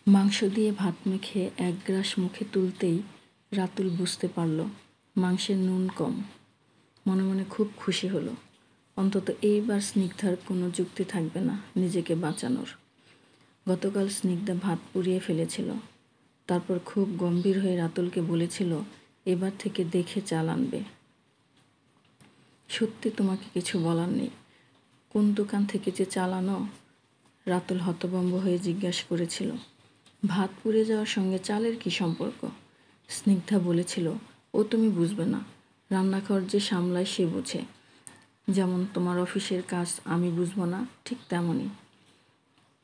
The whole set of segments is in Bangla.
মাংস দিয়ে ভাত মেখে এক গ্রাস মুখে তুলতেই রাতুল বুঝতে পারল মাংসের নুন কম। মনে মনে খুব খুশি হলো। অন্তত এইবার স্নিগ্ধার কোনো যুক্তি থাকবে না নিজেকে বাঁচানোর। গতকাল স্নিগ্ধা ভাত পুড়িয়ে ফেলেছিল। তারপর খুব গম্ভীর হয়ে রাতুলকে বলেছিল এবার থেকে দেখে চাল আনবে। সত্যি তোমাকে কিছু বলার নেই। কোন দোকান থেকে যে চাল আনো? রাতুল হতভম্ব হয়ে জিজ্ঞাসা করেছিল। ভাত পুড়ে যাওয়ার সঙ্গে চালের কি সম্পর্ক? স্নিগ্ধা বলেছিল ও তুমি বুঝবে না, রান্নাঘর যে সামলায় সে বুঝে। যেমন তোমার অফিসের কাজ আমি বুঝবো না, ঠিক তেমনই।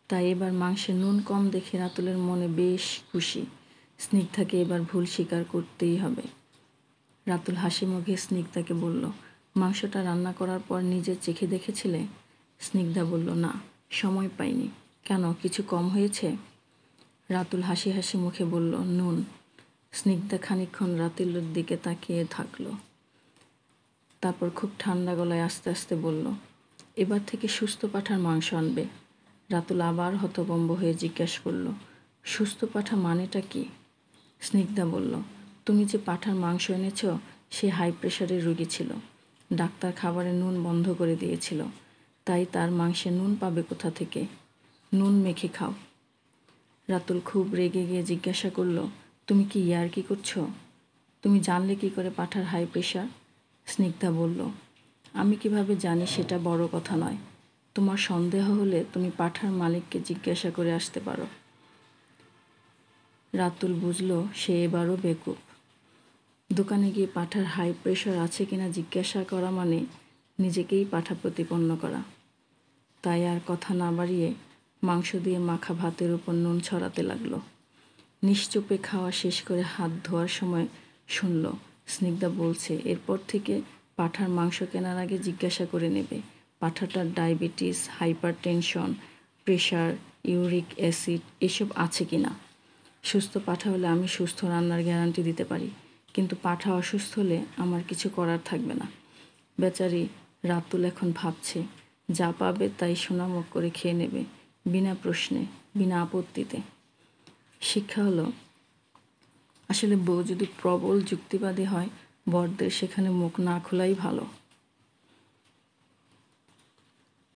তাই এবার মাংসের নুন কম দেখে রাতুলের মনে বেশ খুশি। স্নিগ্ধাকে এবার ভুল স্বীকার করতেই হবে। রাতুল হাসি মুখে স্নিগ্ধাকে বলল, মাংসটা রান্না করার পর নিজে চেখে দেখেছিলে? স্নিগ্ধা বলল, না, সময় পাইনি। কেন, কিছু কম হয়েছে? রাতুল হাসি হাসি মুখে বলল, নুন। স্নিগ্ধা খানিকক্ষণ রাতুলের দিকে তাকিয়ে থাকলো। তারপর খুব ঠান্ডা গলায় আস্তে আস্তে বলল, এবার থেকে সুস্থ পাঁঠার মাংস আনবে। রাতুল আবার হতভম্ব হয়ে জিজ্ঞাসা করল, সুস্থ পাঁঠা মানেটা কি? স্নিগ্ধা বলল, তুমি যে পাঁঠার মাংস এনেছ সে হাই প্রেশারের রোগী ছিল। ডাক্তার খাবারে নুন বন্ধ করে দিয়েছিল, তাই তার মাংসে নুন পাবে কোথা থেকে? নুন মেখে খাও। রাতুল খুব রেগে গিয়ে জিজ্ঞাসা করল, তুমি কি ইয়ার্কি করছো? তুমি জানলে কি করে পাঁঠার হাই প্রেশার? স্নিগ্ধা বলল, আমি কিভাবে জানি সেটা বড় কথা নয়। তোমার সন্দেহ হলে তুমি পাঁঠার মালিককে জিজ্ঞাসা করে আসতে পারো। রাতুল বুঝল সে এবারও বেকুব। দোকানে গিয়ে পাঁঠার হাই প্রেশার আছে কিনা জিজ্ঞাসা করা মানে নিজেকেই পাঁঠা প্রতিপন্ন করা। তাই আর কথা না বাড়িয়ে মাংস দিয়ে মাখা ভাতের উপর নুন ছড়াতে লাগলো। নিশ্চুপে খাওয়া শেষ করে হাত ধোয়ার সময় শুনল স্নিগ্ধা বলছে এরপর থেকে পাঁঠার মাংস কেনার আগে জিজ্ঞাসা করে নেবে পাঁঠাটার diabetes, hypertension, pressure, uric acid এসব আছে কি না। সুস্থ পাঁঠা হলে আমি সুস্থ রান্নার গ্যারান্টি দিতে পারি, কিন্তু পাঁঠা অসুস্থ হলে আমার কিছু করার থাকবে না। বেচারি রাতুল এখন ভাবছে যা পাবে তাই সোনামুখ করে খেয়ে নেবে, বিনা প্রশ্নে, বিনা আপত্তিতে। শিক্ষা হলো, আসলে বউ যদি প্রবল যুক্তিবাদী হয় বরদের সেখানে মুখ না খোলাই ভালো।